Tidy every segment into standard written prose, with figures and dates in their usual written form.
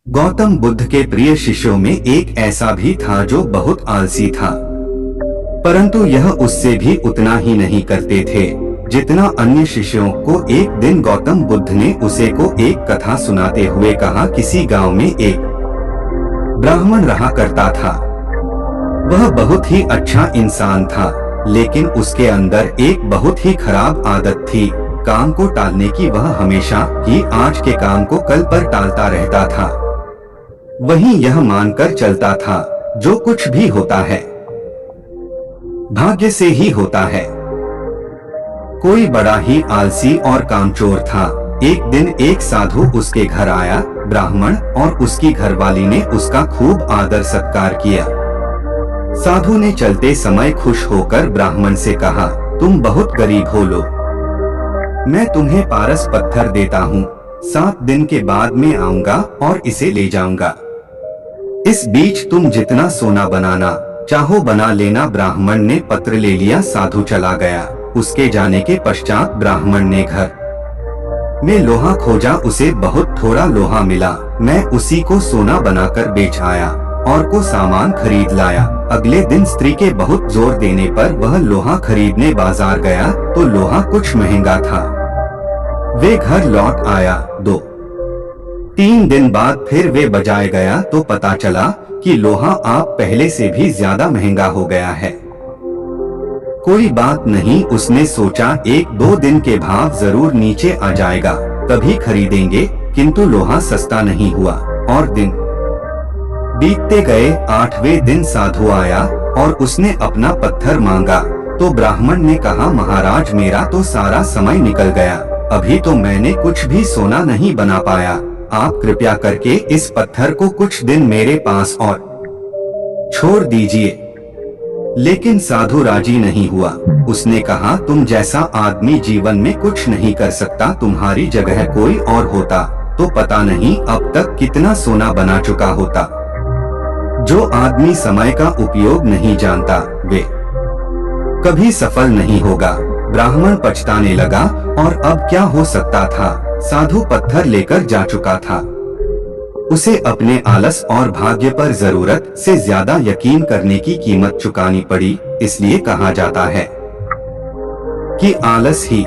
गौतम बुद्ध के प्रिय शिष्यों में एक ऐसा भी था जो बहुत आलसी था, परंतु यह उससे भी उतना ही नहीं करते थे जितना अन्य शिष्यों को। एक दिन गौतम बुद्ध ने उसे को एक कथा सुनाते हुए कहा, किसी गांव में एक ब्राह्मण रहा करता था। वह बहुत ही अच्छा इंसान था, लेकिन उसके अंदर एक बहुत ही खराब आदत थी, काम को टालने की। वह हमेशा ही आज के काम को कल पर टालता रहता था। वहीं यह मानकर चलता था जो कुछ भी होता है भाग्य से ही होता है। कोई बड़ा ही आलसी और कामचोर था। एक दिन एक साधु उसके घर आया। ब्राह्मण और उसकी घरवाली ने उसका खूब आदर सत्कार किया। साधु ने चलते समय खुश होकर ब्राह्मण से कहा, तुम बहुत गरीब हो, लो मैं तुम्हें पारस पत्थर देता हूँ। 7 दिन के बाद मैं आऊंगा और इसे ले जाऊंगा। इस बीच तुम जितना सोना बनाना चाहो बना लेना। ब्राह्मण ने पत्र ले लिया, साधु चला गया। उसके जाने के पश्चात ब्राह्मण ने घर में लोहा खोजा, उसे बहुत थोड़ा लोहा मिला। मैं उसी को सोना बनाकर बेच आया और को सामान खरीद लाया। अगले दिन स्त्री के बहुत जोर देने पर वह लोहा खरीदने बाजार गया तो लोहा कुछ महंगा था। वे घर लौट आया। 2-3 दिन बाद फिर वे बाजार गया तो पता चला कि लोहा आप पहले से भी ज्यादा महंगा हो गया है। कोई बात नहीं, उसने सोचा 1-2 दिन के भाव जरूर नीचे आ जाएगा, तभी खरीदेंगे। किंतु लोहा सस्ता नहीं हुआ और दिन बीतते गए। 8वें दिन साधु आया और उसने अपना पत्थर मांगा तो ब्राह्मण ने कहा, महाराज मेरा तो सारा समय निकल गया, अभी तो मैंने कुछ भी सोना नहीं बना पाया। आप कृपया करके इस पत्थर को कुछ दिन मेरे पास और छोड़ दीजिए। लेकिन साधु राजी नहीं हुआ। उसने कहा, तुम जैसा आदमी जीवन में कुछ नहीं कर सकता, तुम्हारी जगह कोई और होता तो पता नहीं अब तक कितना सोना बना चुका होता। जो आदमी समय का उपयोग नहीं जानता वे कभी सफल नहीं होगा। ब्राह्मण पछताने लगा और अब क्या हो सकता था, साधु पत्थर लेकर जा चुका था। उसे अपने आलस और भाग्य पर जरूरत से ज्यादा यकीन करने की कीमत चुकानी पड़ी। इसलिए कहा जाता है कि आलस ही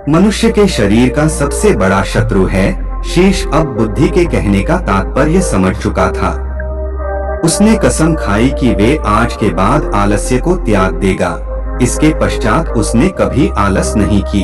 मनुष्य के शरीर का सबसे बड़ा शत्रु है। शेष अब बुद्धि के कहने का तात्पर्य समझ चुका था। उसने कसम खाई कि वे आज के बाद आलस्य को त्याग देगा। इसके पश्चात उसने कभी आलस नहीं की।